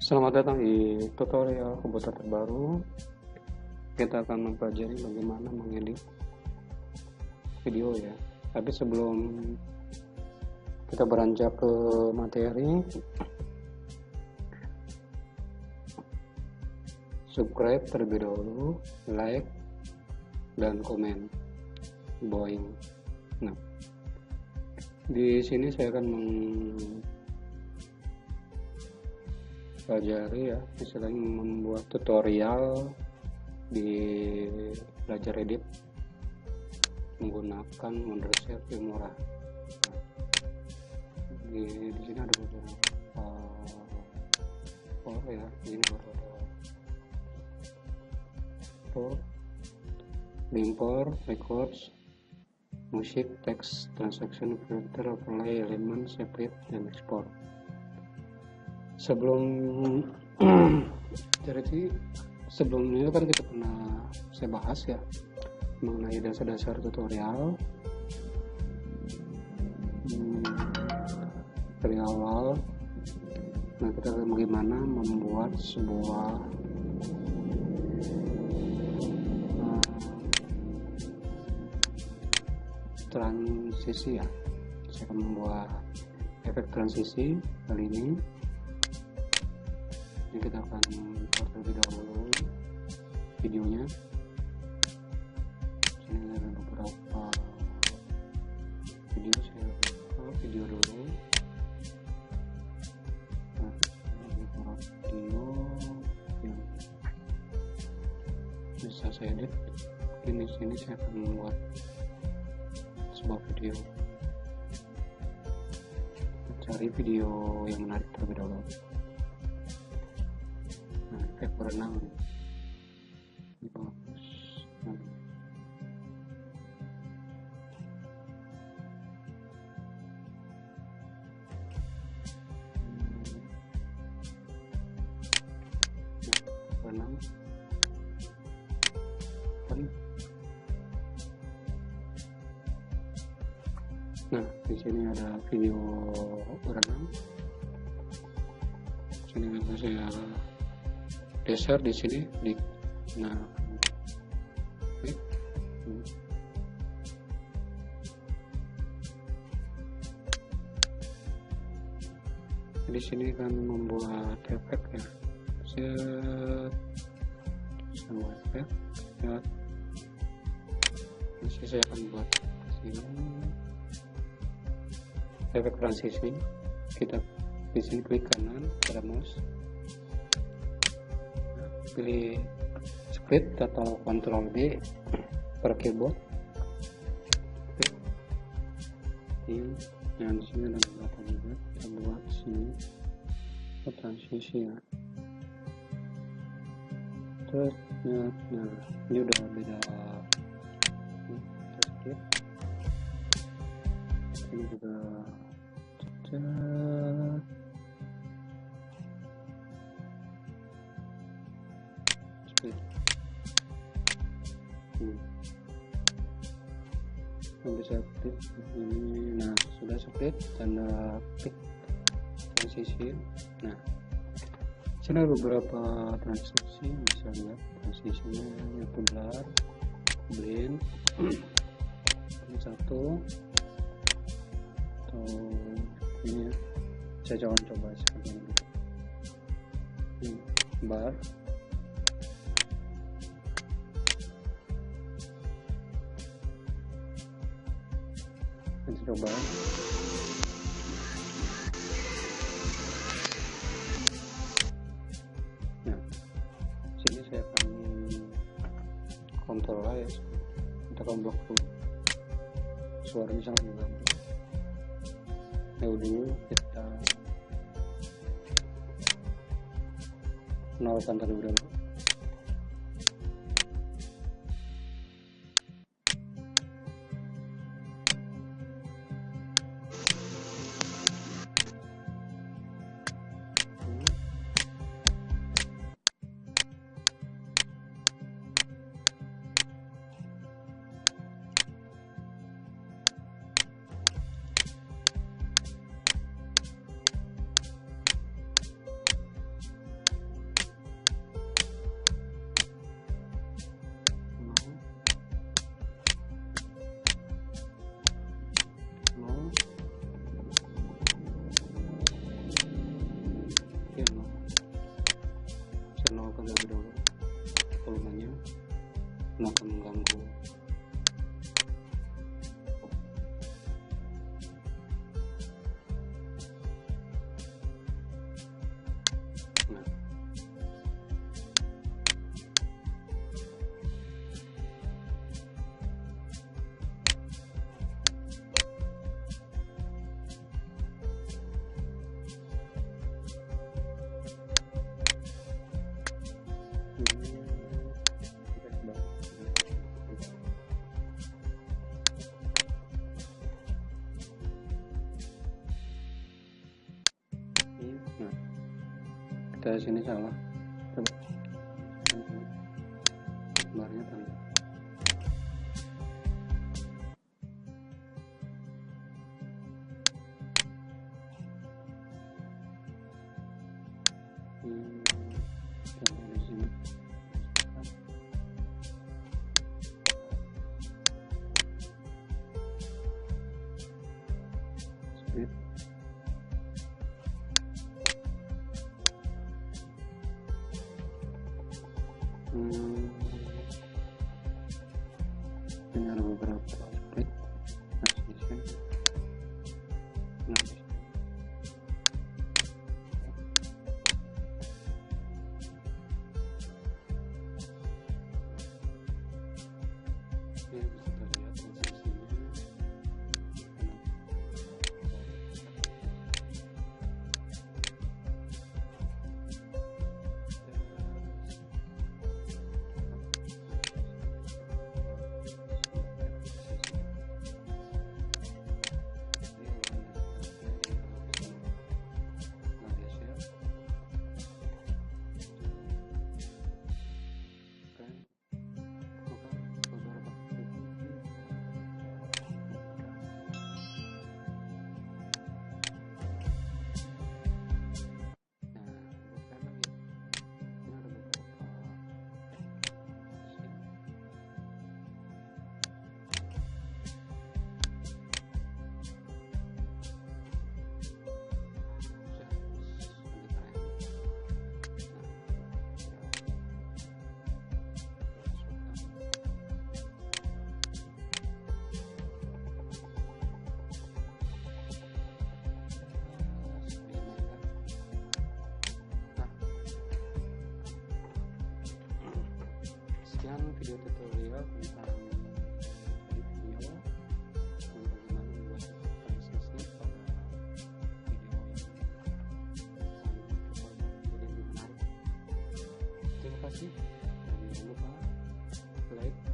Selamat datang di tutorial komputer terbaru. Kita akan mempelajari bagaimana mengedit video ya. Tapi sebelum kita beranjak ke materi, subscribe terlebih dahulu, like dan komen di bawah ini. Nah, di sini saya akan pelajari ya, istilahnya membuat tutorial di belajar edit menggunakan Wondershare Filmora. Di sini ada beberapa ya, ini baru ada import, records, musik, text, transaction, filter, overlay, element, separate, dan export. Sebelumnya kan kita pernah saya bahas ya mengenai dasar-dasar tutorial dari awal. Nah, kita akan bagaimana membuat sebuah transisi ya. Saya akan membuat efek transisi kali ini. Ini kita akan import terlebih dahulu videonya. Sini ada beberapa video, saya buka video dulu. Nah, beberapa video yang bisa saya edit. Ini sini saya akan membuat sebuah video. Cari video yang menarik terlebih dahulu. Efek berenang ini bagus. Berenang kan. Nah, di sini ada video berenang. Sini bisa saya geser di sini di di sini kan membuat efek ya, semua efek ya. Di sini saya akan buat sini efek transisi. Kita di sini klik kanan pada mouse, pilih split atau Ctrl D per keyboard. Yang di sini ada beberapa juga. Kita buat sini transisi ya. Terus nah ini udah beda. Skip. Ini juga bisa klik ini. Nah, sudah split, tanda klik transisi. Nah, sini ada beberapa transisi, bisa lihat transisinya yaitu blur, blend, ini satu atau ini ya. Saya coba sekarang dulu. Bar. Kita coba. Nah, sini saya akan kontrol ya. Kita akan blok dulu suaranya sangat membantu. Dulu kita nolkan terlebih dahulu. saya sini salah. Coba gambarnya tambah. Coba di sini. Speed. Ini ada beberapa split transition. Ini bisa terlihat transisinya. Sekian video tutorial tentang video dan bagaimana membuat transisi pada video yang menarik. Terima kasih dan jangan lupa like,